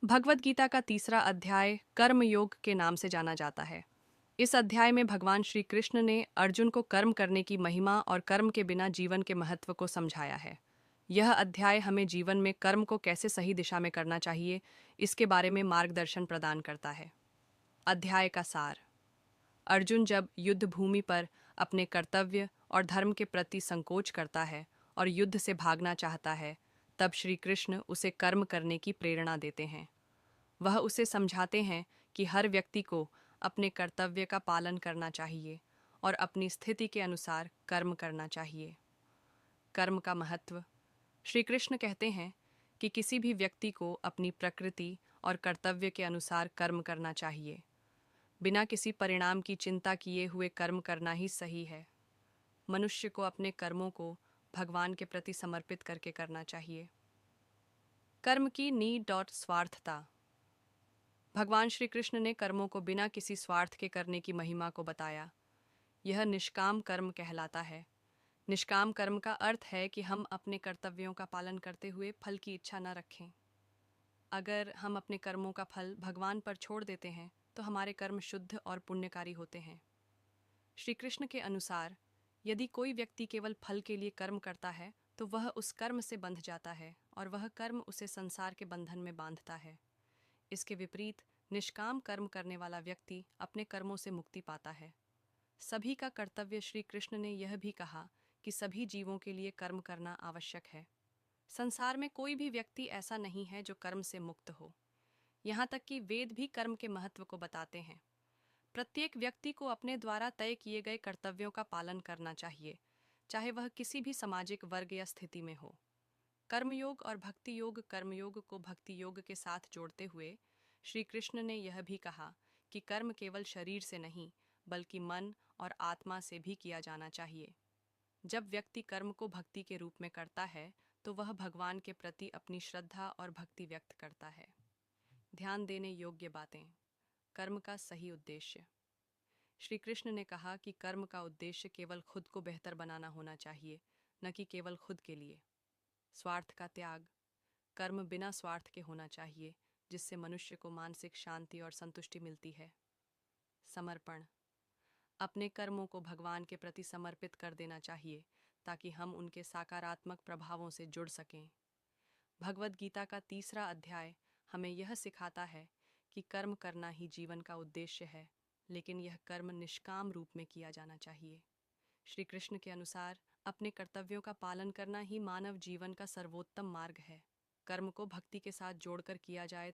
भगवद गीता का तीसरा अध्याय कर्म योग के नाम से जाना जाता है। इस अध्याय में भगवान श्री कृष्ण ने अर्जुन को कर्म करने की महिमा और कर्म के बिना जीवन के महत्व को समझाया है। यह अध्याय हमें जीवन में कर्म को कैसे सही दिशा में करना चाहिए, इसके बारे में मार्गदर्शन प्रदान करता है। अध्याय का सार। अर्जुन जब युद्ध भूमि पर अपने कर्तव्य और धर्म के प्रति संकोच करता है और युद्ध से भागना चाहता है, तब श्री कृष्ण उसे कर्म करने की प्रेरणा देते हैं। वह उसे समझाते हैं कि हर व्यक्ति को अपने कर्तव्य का पालन करना चाहिए और अपनी स्थिति के अनुसार कर्म करना चाहिए। कर्म का महत्व। श्री कृष्ण कहते हैं कि किसी भी व्यक्ति को अपनी प्रकृति और कर्तव्य के अनुसार कर्म करना चाहिए। बिना किसी परिणाम की चिंता किए हुए कर्म करना ही सही है। मनुष्य को अपने कर्मों को भगवान के प्रति समर्पित करके करना चाहिए। कर्म की नीड और स्वार्थता। भगवान श्री कृष्ण ने कर्मों को बिना किसी स्वार्थ के करने की महिमा को बताया। यह निष्काम कर्म कहलाता है। निष्काम कर्म का अर्थ है कि हम अपने कर्तव्यों का पालन करते हुए फल की इच्छा न रखें। अगर हम अपने कर्मों का फल भगवान पर छोड़ देते हैं तो हमारे कर्म शुद्ध और पुण्यकारी होते हैं। श्री कृष्ण के अनुसार यदि कोई व्यक्ति केवल फल के लिए कर्म करता है तो वह उस कर्म से बंध जाता है और वह कर्म उसे संसार के बंधन में बांधता है। इसके विपरीत निष्काम कर्म करने वाला व्यक्ति अपने कर्मों से मुक्ति पाता है। सभी का कर्तव्य। श्री कृष्ण ने यह भी कहा कि सभी जीवों के लिए कर्म करना आवश्यक है। संसार में कोई भी व्यक्ति ऐसा नहीं है जो कर्म से मुक्त हो। यहाँ तक कि वेद भी कर्म के महत्व को बताते हैं। प्रत्येक व्यक्ति को अपने द्वारा तय किए गए कर्तव्यों का पालन करना चाहिए, चाहे वह किसी भी सामाजिक वर्ग या स्थिति में हो। कर्मयोग और भक्ति योग। कर्मयोग को भक्ति योग के साथ जोड़ते हुए श्री कृष्ण ने यह भी कहा कि कर्म केवल शरीर से नहीं बल्कि मन और आत्मा से भी किया जाना चाहिए। जब व्यक्ति कर्म को भक्ति के रूप में करता है तो वह भगवान के प्रति अपनी श्रद्धा और भक्ति व्यक्त करता है। ध्यान देने योग्य बातें। कर्म का सही उद्देश्य। श्री कृष्ण ने कहा कि कर्म का उद्देश्य केवल खुद को बेहतर बनाना होना चाहिए, न कि केवल खुद के लिए। स्वार्थ का त्याग। कर्म बिना स्वार्थ के होना चाहिए, जिससे मनुष्य को मानसिक शांति और संतुष्टि मिलती है। समर्पण। अपने कर्मों को भगवान के प्रति समर्पित कर देना चाहिए ताकि हम उनके सकारात्मक प्रभावों से जुड़ सकें। भगवद गीता का तीसरा अध्याय हमें यह सिखाता है कि कर्म करना ही जीवन का उद्देश्य है, लेकिन यह कर्म निष्काम रूप में किया जाना चाहिए। श्री कृष्ण के अनुसार अपने कर्तव्यों का पालन करना ही मानव जीवन का सर्वोत्तम मार्ग है। कर्म को भक्ति के साथ जोड़कर किया जाए